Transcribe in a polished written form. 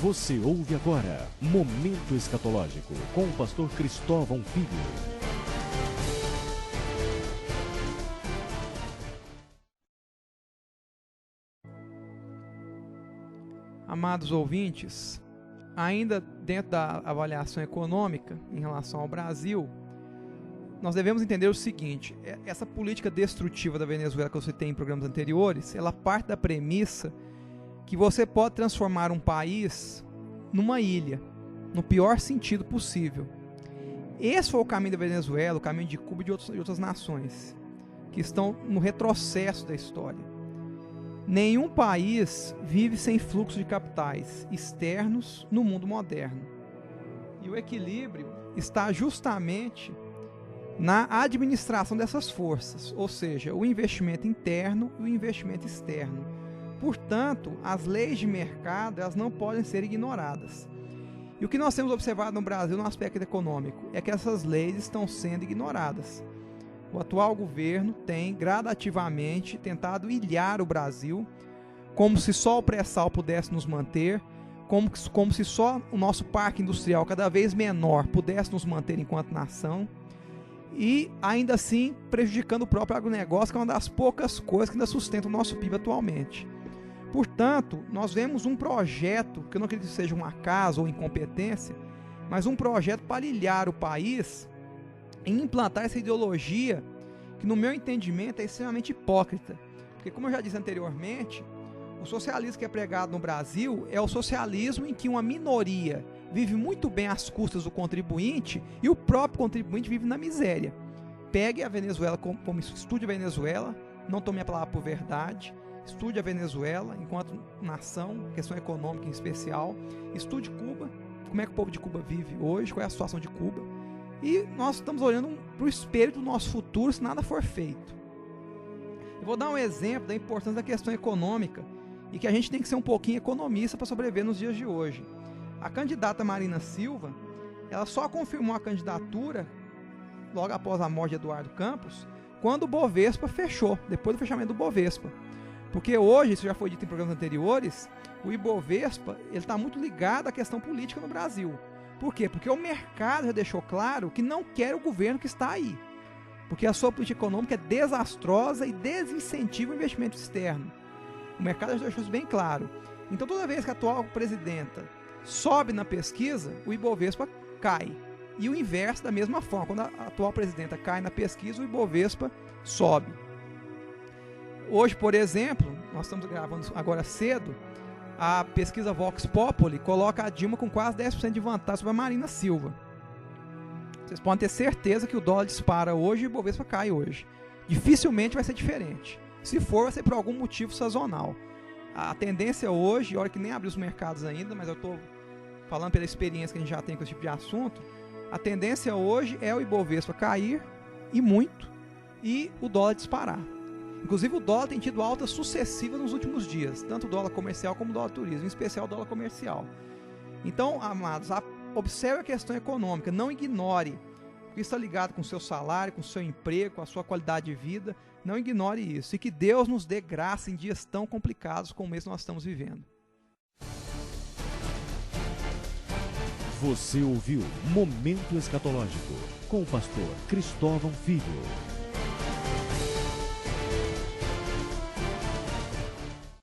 Você ouve agora Momento Escatológico com o pastor Cristóvão Filho. Amados ouvintes, ainda dentro da avaliação econômica em relação ao Brasil, nós devemos entender o seguinte: essa política destrutiva da Venezuela que você tem em programas anteriores, ela parte da premissa que você pode transformar um país numa ilha, no pior sentido possível. Esse foi o caminho da Venezuela, o caminho de Cuba e de outras nações, que estão no retrocesso da história. Nenhum país vive sem fluxo de capitais externos no mundo moderno. E o equilíbrio está justamente na administração dessas forças, ou seja, o investimento interno e o investimento externo. Portanto, as leis de mercado elas não podem ser ignoradas. E o que nós temos observado no Brasil no aspecto econômico é que essas leis estão sendo ignoradas. O atual governo tem gradativamente tentado ilhar o Brasil, como se só o pré-sal pudesse nos manter, como se só o nosso parque industrial cada vez menor pudesse nos manter enquanto nação, e ainda assim prejudicando o próprio agronegócio, que é uma das poucas coisas que ainda sustenta o nosso PIB atualmente. Portanto, nós vemos um projeto, que eu não acredito que seja um acaso ou incompetência, mas um projeto para ilhar o país e implantar essa ideologia que, no meu entendimento, é extremamente hipócrita. Porque, como eu já disse anteriormente, o socialismo que é pregado no Brasil é o socialismo em que uma minoria vive muito bem às custas do contribuinte e o próprio contribuinte vive na miséria. Pegue a Venezuela como estude a Venezuela, não tome a palavra por verdade, estude a Venezuela enquanto nação, questão econômica em especial, estude Cuba, como é que o povo de Cuba vive hoje, qual é a situação de Cuba, e nós estamos olhando para o espelho do nosso futuro se nada for feito. Eu vou dar um exemplo da importância da questão econômica e que a gente tem que ser um pouquinho economista para sobreviver nos dias de hoje. A candidata Marina Silva, ela só confirmou a candidatura logo após a morte de Eduardo Campos, quando o Bovespa fechou, depois do fechamento do Bovespa. Porque hoje, isso já foi dito em programas anteriores, o Ibovespa está muito ligado à questão política no Brasil. Por quê? Porque o mercado já deixou claro que não quer o governo que está aí. Porque a sua política econômica é desastrosa e desincentiva o investimento externo. O mercado já deixou isso bem claro. Então, toda vez que a atual presidenta sobe na pesquisa, o Ibovespa cai. E o inverso da mesma forma. Quando a atual presidenta cai na pesquisa, o Ibovespa sobe. Hoje, por exemplo, nós estamos gravando agora cedo, a pesquisa Vox Populi coloca a Dilma com quase 10% de vantagem sobre a Marina Silva. Vocês podem ter certeza que o dólar dispara hoje e o Ibovespa cai hoje. Dificilmente vai ser diferente. Se for, vai ser por algum motivo sazonal. A tendência hoje, olha que nem abriu os mercados ainda, mas eu estou falando pela experiência que a gente já tem com esse tipo de assunto, a tendência hoje é o Ibovespa cair, e muito, e o dólar disparar. Inclusive o dólar tem tido altas sucessivas nos últimos dias, tanto o dólar comercial como o dólar turismo, em especial o dólar comercial. Então, amados, observe a questão econômica, não ignore, porque isso está ligado com o seu salário, com o seu emprego, com a sua qualidade de vida, não ignore isso, e que Deus nos dê graça em dias tão complicados como esse que nós estamos vivendo. Você ouviu Momento Escatológico com o pastor Cristóvão Filho.